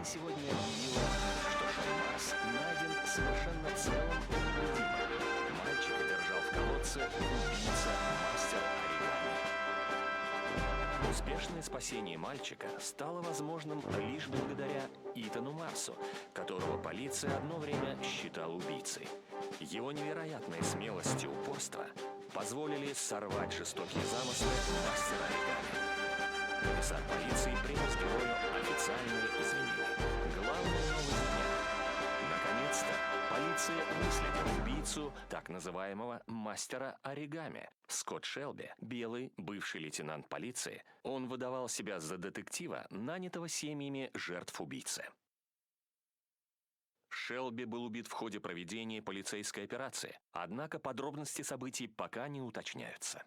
Полиция сегодня объявила, что Шон Марс найден совершенно целым и невредимым. Мальчика держал в колодце убийца-мастер оригами. Успешное спасение мальчика стало возможным лишь благодаря Итану Марсу, которого полиция одно время считала убийцей. Его невероятная смелость и упорство позволили сорвать жестокие замыслы мастера оригами. Комиссар полиции принес герою официальные извинения. Главная новость дня. Наконец-то полиция выследила убийцу так называемого мастера оригами. Скотт Шелби, белый, бывший лейтенант полиции, он выдавал себя за детектива, нанятого семьями жертв убийцы. Шелби был убит в ходе проведения полицейской операции, однако подробности событий пока не уточняются.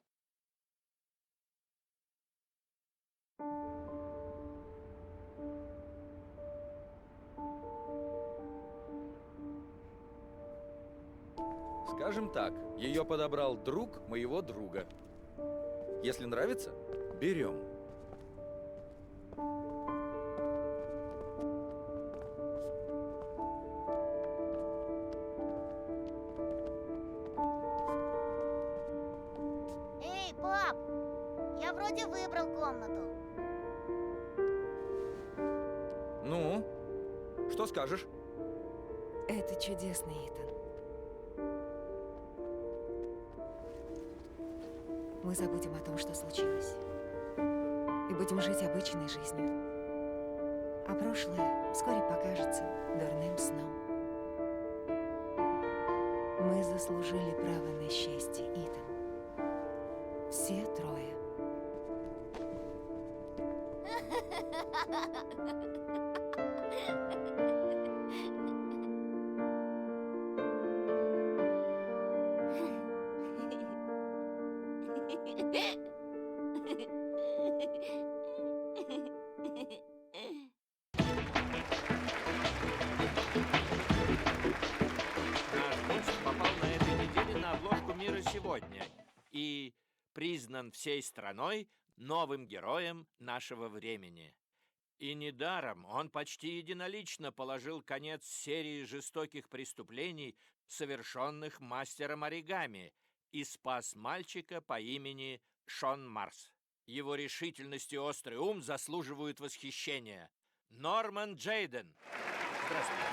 Скажем так, ее подобрал друг моего друга. Если нравится, берем. Эй, пап! Я вроде выбрал комнату. Ну, что скажешь? Это чудесно, Итан. Мы забудем о том, что случилось, и будем жить обычной жизнью. А прошлое вскоре покажется дурным сном. Мы заслужили право на счастье, Итан. Все трое. Наш гость попал на этой неделе на обложку «Мира сегодня» и признан всей страной новым героем нашего времени. И недаром он почти единолично положил конец серии жестоких преступлений, совершенных мастером оригами, и спас мальчика по имени Шон Марс. Его решительность и острый ум заслуживают восхищения. Норман Джейден. Здравствуйте.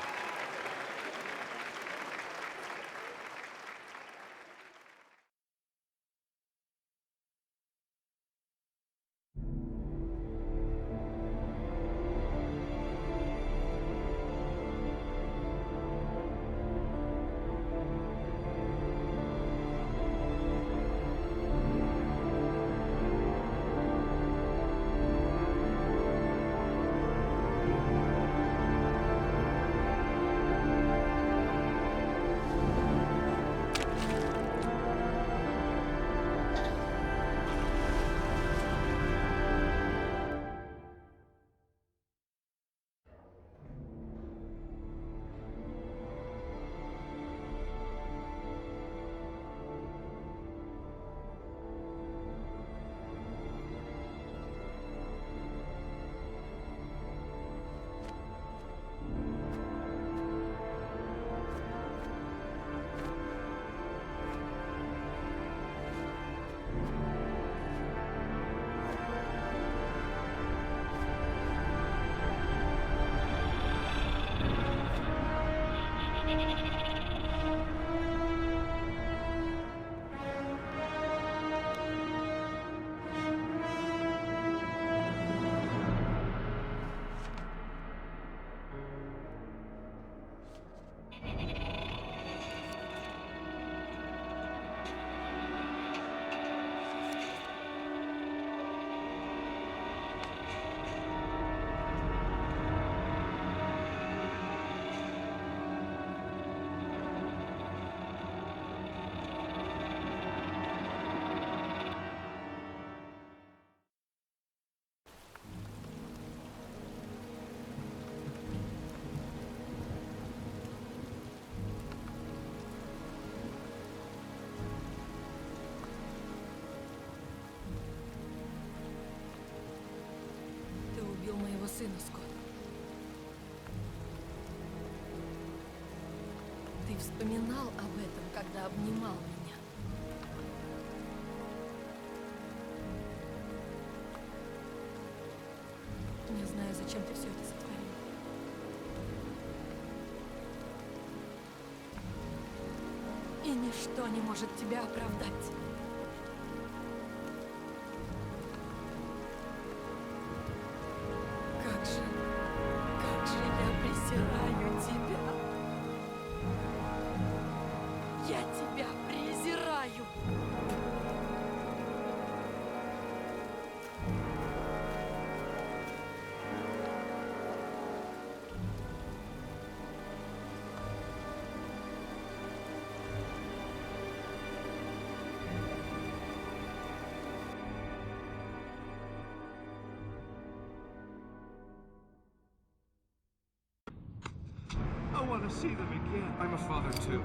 Ты убил моего сына, Скотт. вспоминал об этом, когда обнимал меня. Не знаю, зачем ты все это сотворил. И ничто не может тебя оправдать. Как же я презираю тебя. Я тебя презираю. I want to see them again. I'm a father too.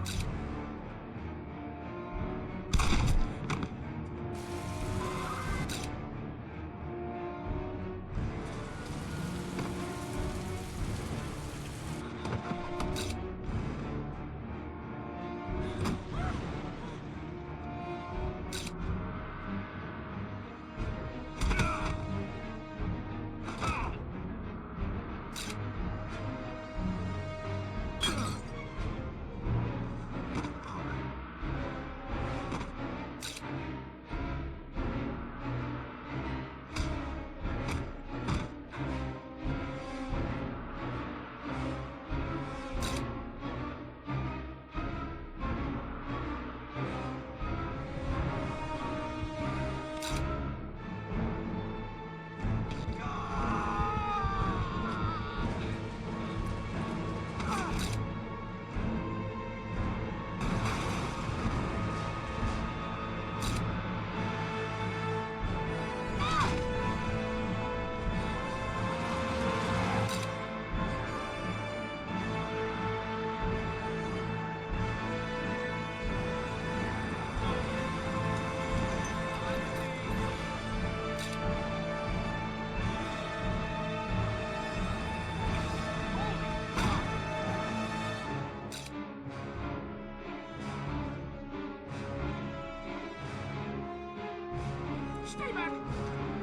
Stay back!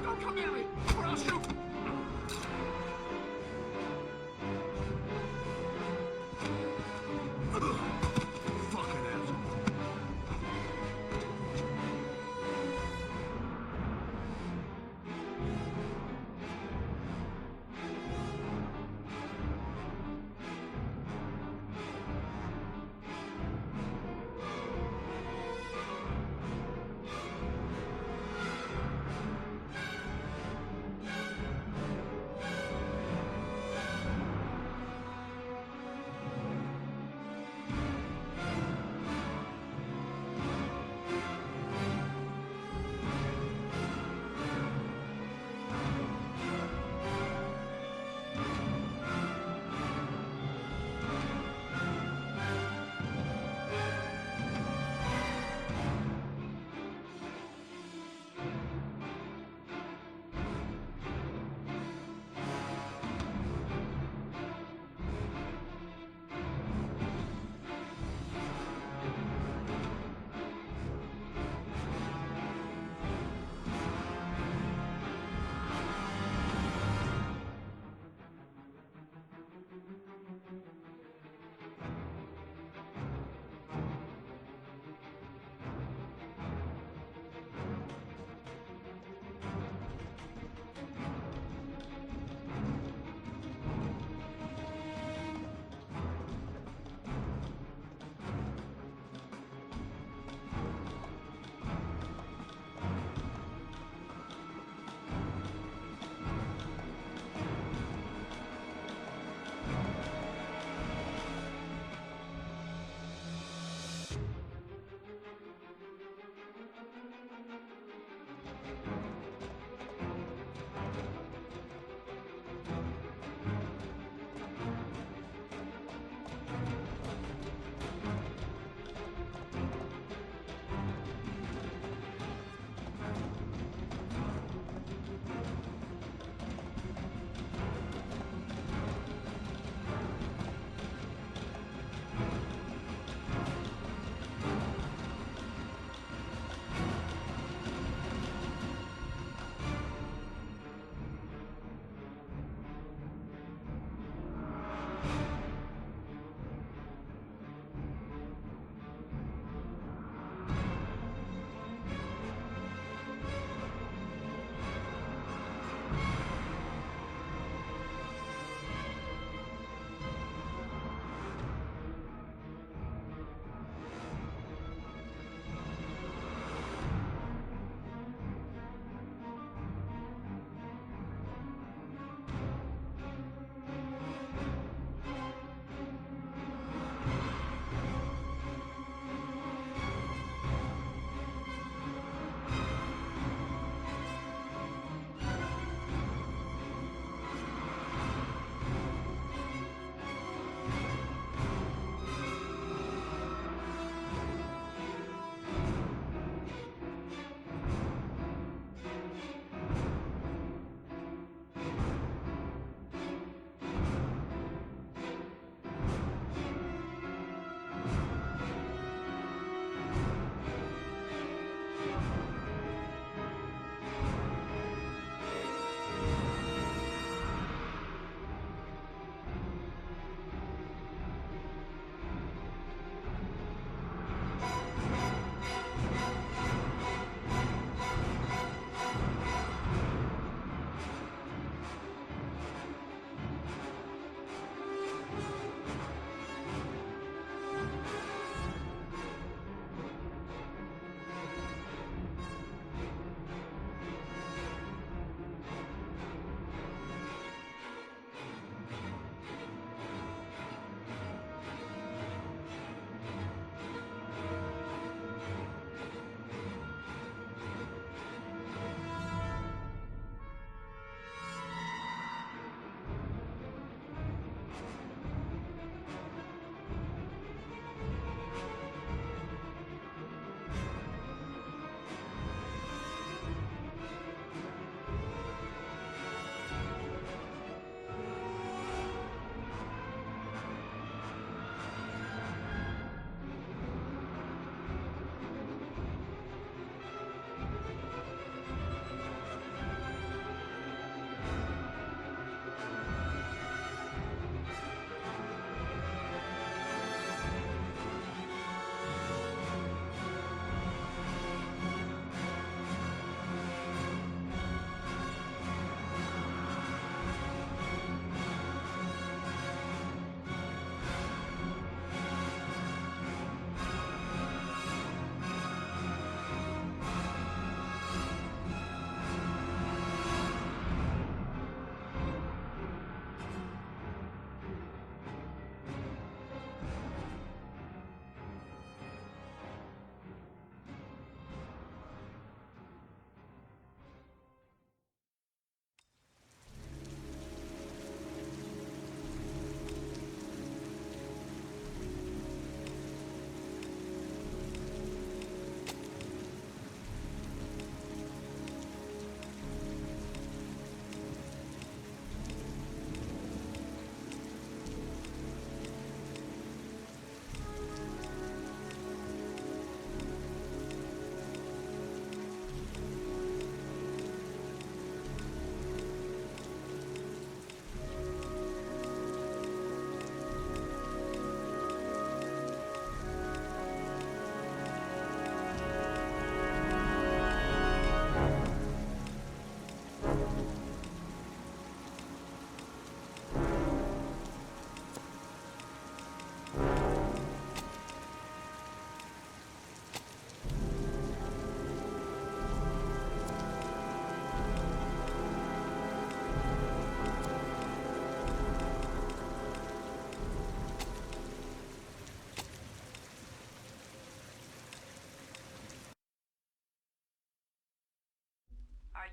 Don't come near me, or I'll shoot! Fucking asshole.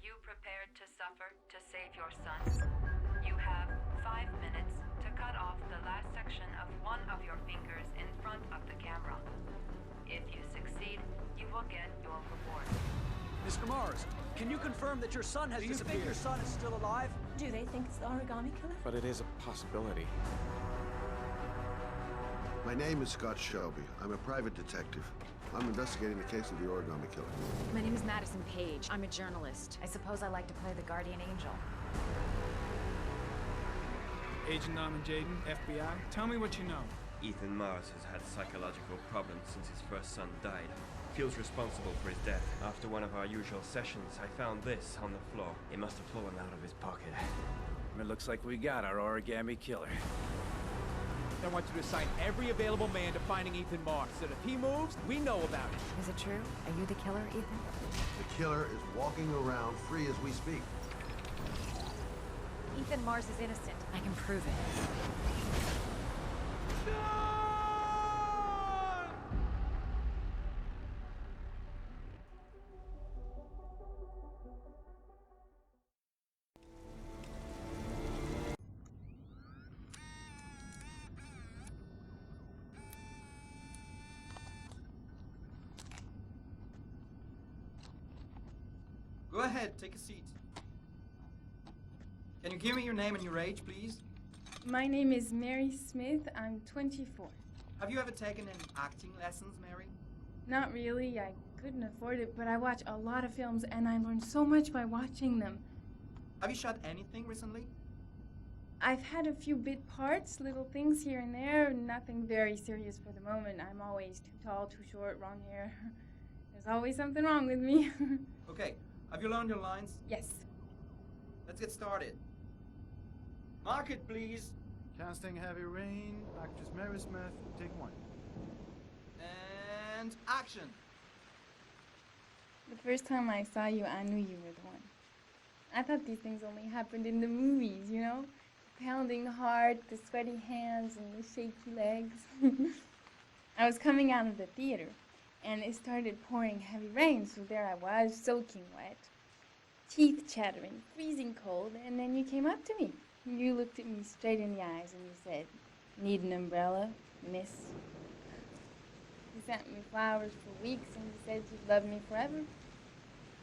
you prepared to suffer to save your son? You have 5 minutes to cut off the last section of one of your fingers in front of the camera. If you succeed, you will get your reward. Mr. Mars, can you confirm that your son has disappeared? Do you think your son is still alive? Do they think it's the origami killer? But it is a possibility. My name is Scott Shelby. I'm a private detective. I'm investigating the case of the origami killer. My name is Madison Page. I'm a journalist. I suppose I like to play the guardian angel. Agent Norman Jaden, FBI. Tell me what you know. Ethan Mars has had psychological problems since his first son died. Feels responsible for his death. After one of our usual sessions, I found this on the floor. He must have fallen out of his pocket. It looks like we got our origami killer. I want you to assign every available man to finding Ethan Mars, so that if he moves, we know about it. Is it true? Are you the killer, Ethan? The killer is walking around free as we speak. Ethan Mars is innocent. I can prove it. Go ahead, take a seat. Can you give me your name and your age, please? My name is Mary Smith. I'm 24. Have you ever taken any acting lessons, Mary? Not really. I couldn't afford it, but I watch a lot of films and I learn so much by watching them. Have you shot anything recently? I've had a few bit parts, little things here and there, nothing very serious for the moment. I'm always too tall, too short, wrong hair. There's always something wrong with me. Okay, have you learned your lines? Yes. Let's get started. Mark it, please. Casting Heavy Rain, actress Mary Smith, take 1. And action. The first time I saw you, I knew you were the one. I thought these things only happened in the movies, you know? The pounding heart, the sweaty hands, and the shaky legs. I was coming out of the theater, and it started pouring heavy rain, so there I was, soaking wet, teeth chattering, freezing cold, and then you came up to me. You looked at me straight in the eyes and you said, "Need an umbrella, miss?" You sent me flowers for weeks and you said you'd love me forever.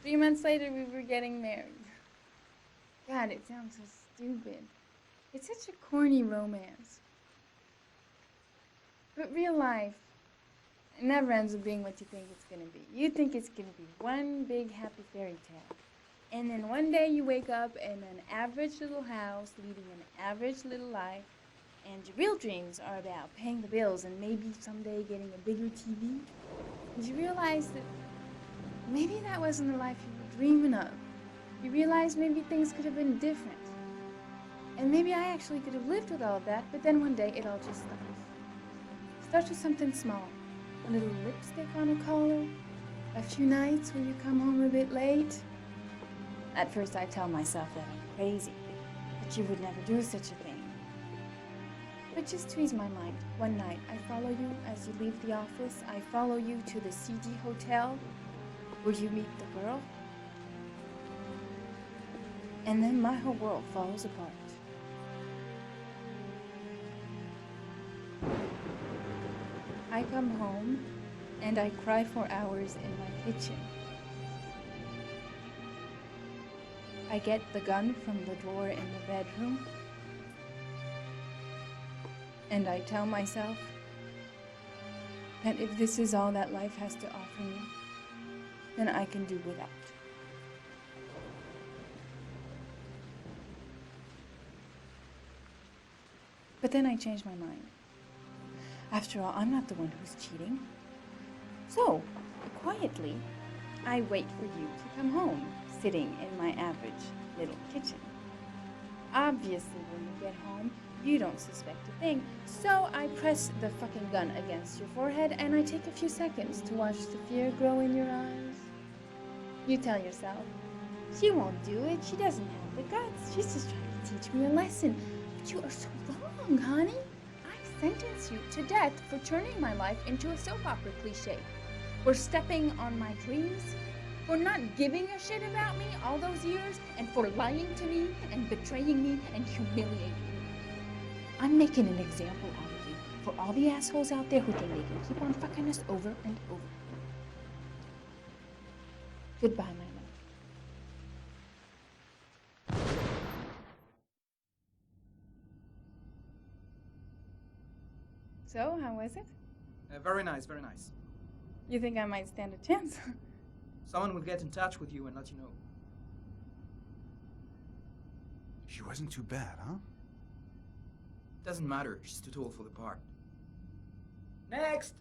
3 months later, we were getting married. God, it sounds so stupid. It's such a corny romance. But real life, it never ends up being what you think it's going to be. You think it's going to be one big happy fairy tale. And then one day you wake up in an average little house, leading an average little life, and your real dreams are about paying the bills and maybe someday getting a bigger TV. And you realize that maybe that wasn't the life you were dreaming of. You realize maybe things could have been different. And maybe I actually could have lived with all of that, but then one day it all just stops. It starts with something small. A little lipstick on a collar, a few nights when you come home a bit late. At first I tell myself that I'm crazy, that you would never do such a thing. But just to ease my mind, one night I follow you as you leave the office. I follow you to the CD hotel where you meet the girl. And then my whole world falls apart. I come home and I cry for hours in my kitchen. I get the gun from the drawer in the bedroom, and I tell myself that if this is all that life has to offer me, then I can do without. But then I change my mind. After all, I'm not the one who's cheating. So, quietly, I wait for you to come home, sitting in my average little kitchen. Obviously, when you get home, you don't suspect a thing, so I press the fucking gun against your forehead and I take a few seconds to watch the fear grow in your eyes. You tell yourself, she won't do it, she doesn't have the guts, she's just trying to teach me a lesson. But you are so wrong, honey. I sentence you to death for turning my life into a soap opera cliche, for stepping on my dreams, For not giving a shit about me all those years, and for lying to me and betraying me and humiliating me. I'm making an example out of you for all the assholes out there who think they can keep on fucking us over and over. Goodbye, my love. So, how was it? Very nice, very nice. You think I might stand a chance? Someone will get in touch with you and let you know. She wasn't too bad, huh? Doesn't matter, she's too tall for the part. Next!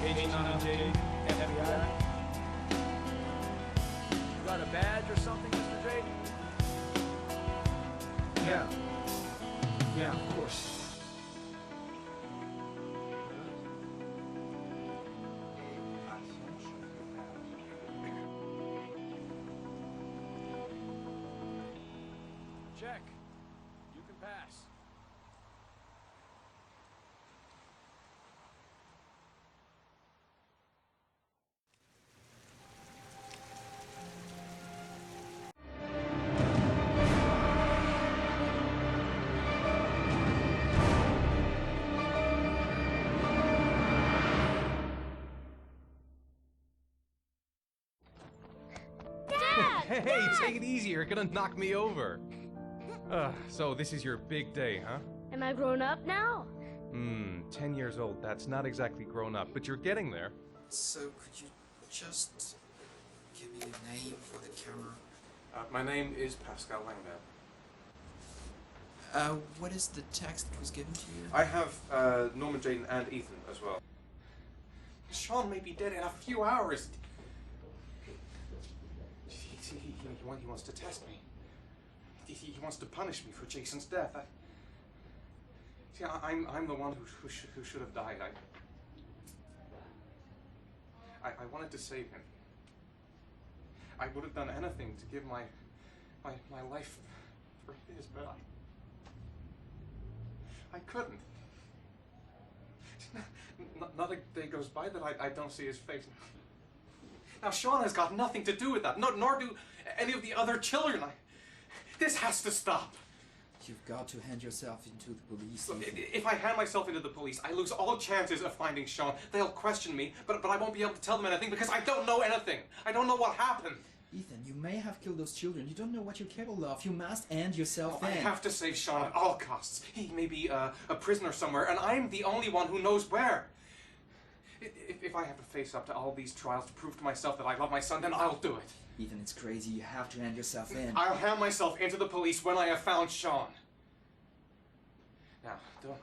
Agent on Jaden, FBI. You got a badge or something, Mr. Jaden? Yeah. Yeah, of course. Check. You can pass. Hey, take it easy. You're gonna knock me over. So this is your big day, huh? Am I grown up now? 10 years old. That's not exactly grown up, but you're getting there. So, could you just give me a name for the camera? My name is Pascal Langdale. What is the text that was given to you? I have Norman, Jaden, and Ethan as well. Sean may be dead in a few hours. He wants to test me. He wants to punish me for Jason's death. I'm the one who should have died. I wanted to save him. I would have done anything to give my life for his, but I couldn't. Not a day goes by that I don't see his face. Now Sean has got nothing to do with that, nor do any of the other children. This has to stop. You've got to hand yourself into the police. Look, if I hand myself into the police, I lose all chances of finding Sean. They'll question me, but I won't be able to tell them anything because I don't know anything. I don't know what happened. Ethan, you may have killed those children. You don't know what you're capable of. You must hand yourself in. I have to save Sean at all costs. He may be a prisoner somewhere, and I'm the only one who knows where. If I have to face up to all these trials to prove to myself that I love my son, then I'll do it. Ethan, it's crazy. You have to hand yourself in. I'll hand myself into the police when I have found Sean. Now, don't...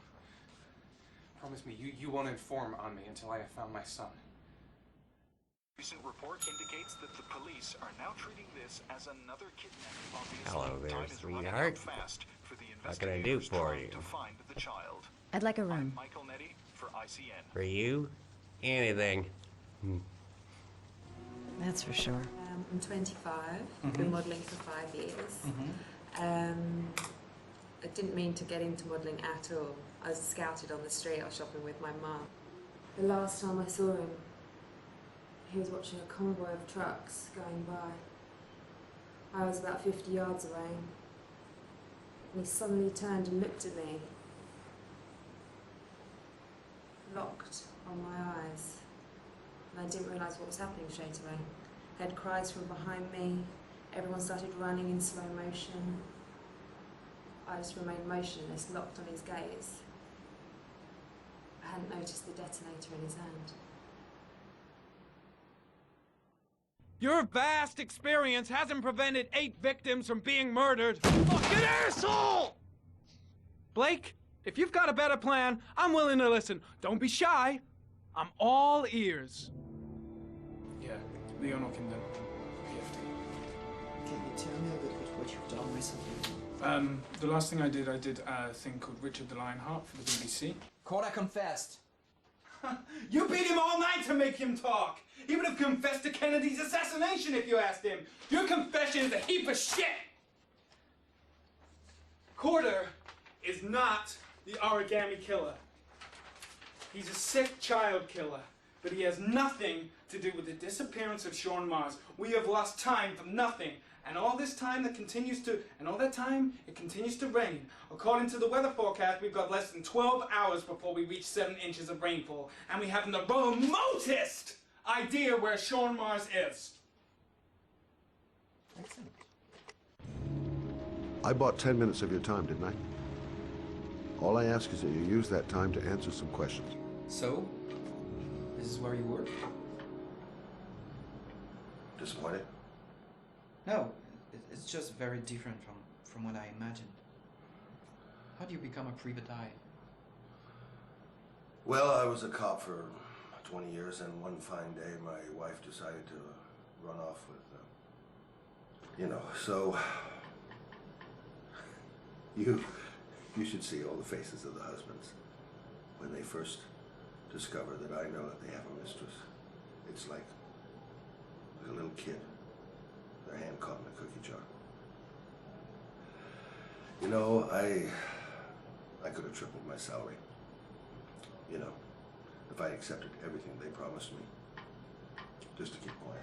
Promise me, you won't inform on me until I have found my son. Recent report indicates that the police are now treating this as another kidnapping. Obviously, Hello there, time is running sweetheart. out fast for the What can I do investigators for trying you? to find the child. I'd like a room. Michael Nettie for ICN. For you? Anything. That's for sure. I'm 25. Been modelling for 5 years. I didn't mean to get into modelling at all. I was scouted on the street. I was shopping with my mum. The last time I saw him, he was watching a convoy of trucks going by. I was about 50 yards away. And he suddenly turned and looked at me. Locked on my eyes. And I didn't realise what was happening straight away. I heard cries from behind me. Everyone started running in slow motion. I just remained motionless, locked on his gaze. I hadn't noticed the detonator in his hand. Your vast experience hasn't prevented 8 victims from being murdered. Fucking asshole! Blake, if you've got a better plan, I'm willing to listen. Don't be shy. I'm all ears. Yeah, Leon Ockenden, PFD. Can you tell me a bit about what you've done recently? The last thing I did a thing called Richard the Lionheart for the BBC. Corda confessed. You beat him all night to make him talk. He would have confessed to Kennedy's assassination if you asked him. Your confession is a heap of shit. Corder is not the origami killer. He's a sick child killer, but he has nothing to do with the disappearance of Sean Mars. We have lost time for nothing. And all this time it continues to rain. According to the weather forecast, we've got less than 12 hours before we reach 7 inches of rainfall. And we haven't the remotest idea where Sean Mars is. Excellent. I bought 10 minutes of your time, didn't I? All I ask is that you use that time to answer some questions. So, this is where you work? Disappointed? No, it's just very different from what I imagined. How do you become a private eye? Well, I was a cop for 20 years, and one fine day my wife decided to run off with, so you should see all the faces of the husbands when they first discover that I know that they have a mistress. It's like a little kid, their hand caught in a cookie jar. I could have tripled my salary. If I accepted everything they promised me, just to keep quiet.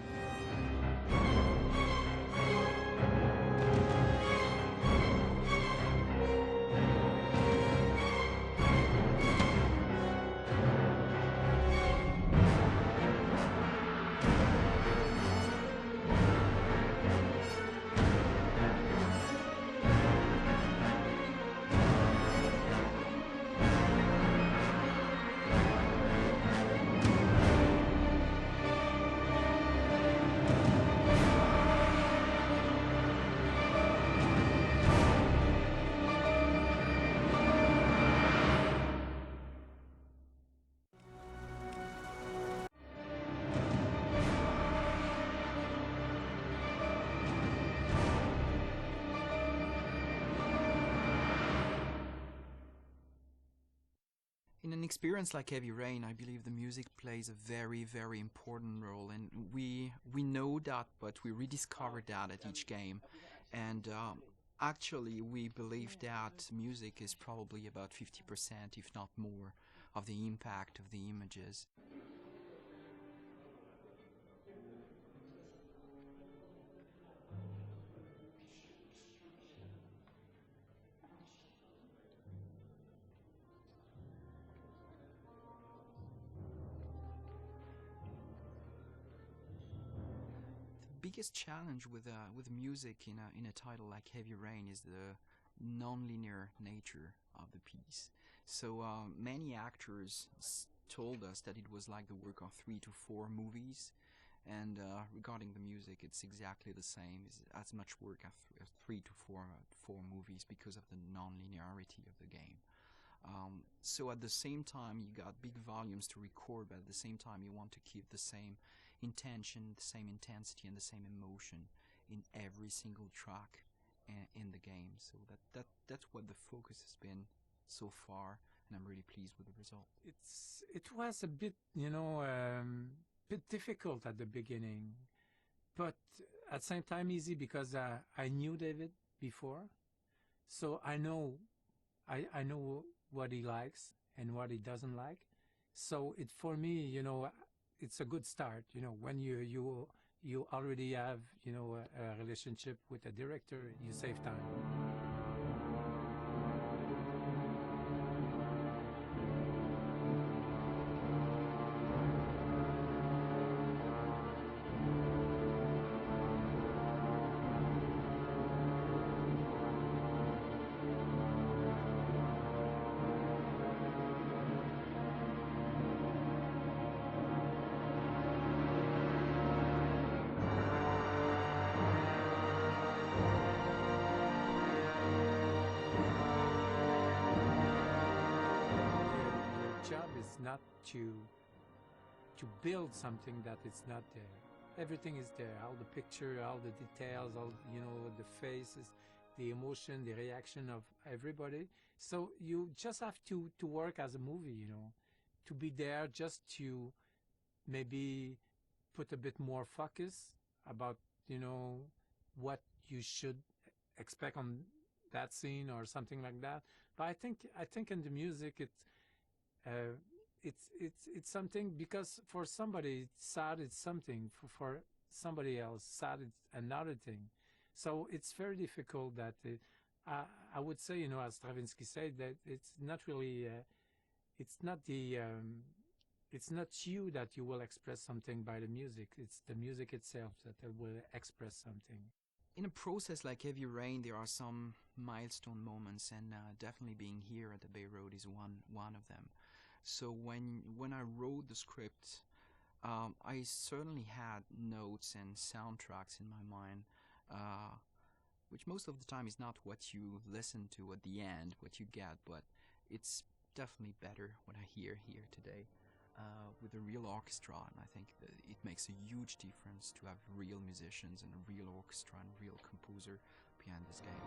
In an experience like Heavy Rain, I believe the music plays a very, very important role, and we know that, but we rediscover that at each game. And actually, we believe that music is probably about 50%, if not more, of the impact of the images. Biggest challenge with music in a title like Heavy Rain is the non-linear nature of the piece. So many actors told us that it was like the work of 3 to 4 movies, and regarding the music, it's exactly the same. It's as much work as 3 to 4 movies because of the non-linearity of the game. So at the same time, you got big volumes to record, but at the same time, you want to keep the same intention, the same intensity, and the same emotion in every single track in the game. So that's what the focus has been so far, and I'm really pleased with the result. It was a bit, bit difficult at the beginning, but at the same time easy because I knew David before, so I know what he likes and what he doesn't like. So for me, it's a good start. When you already have a relationship with a director, you save time. Not to build something that is not there. Everything is there, all the picture, all the details, all the faces, the emotion, the reaction of everybody. So you just have to work as a movie, to be there, just to maybe put a bit more focus about what you should expect on that scene or something like that. But I think in the music it's something, because for somebody sad it's something, for somebody else sad it's another thing. So it's very difficult that I would say, as Stravinsky said, that it's not really it's not you that you will express something by the music. It's the music itself that will express something. In a process like Heavy Rain, there are some milestone moments, and definitely being here at the Bay Road is one of them. So when I wrote the script, I certainly had notes and soundtracks in my mind, which most of the time is not what you listen to at the end, what you get, but it's definitely better what I hear here today. with a real orchestra, and I think that it makes a huge difference to have real musicians and a real orchestra and real composer behind this game.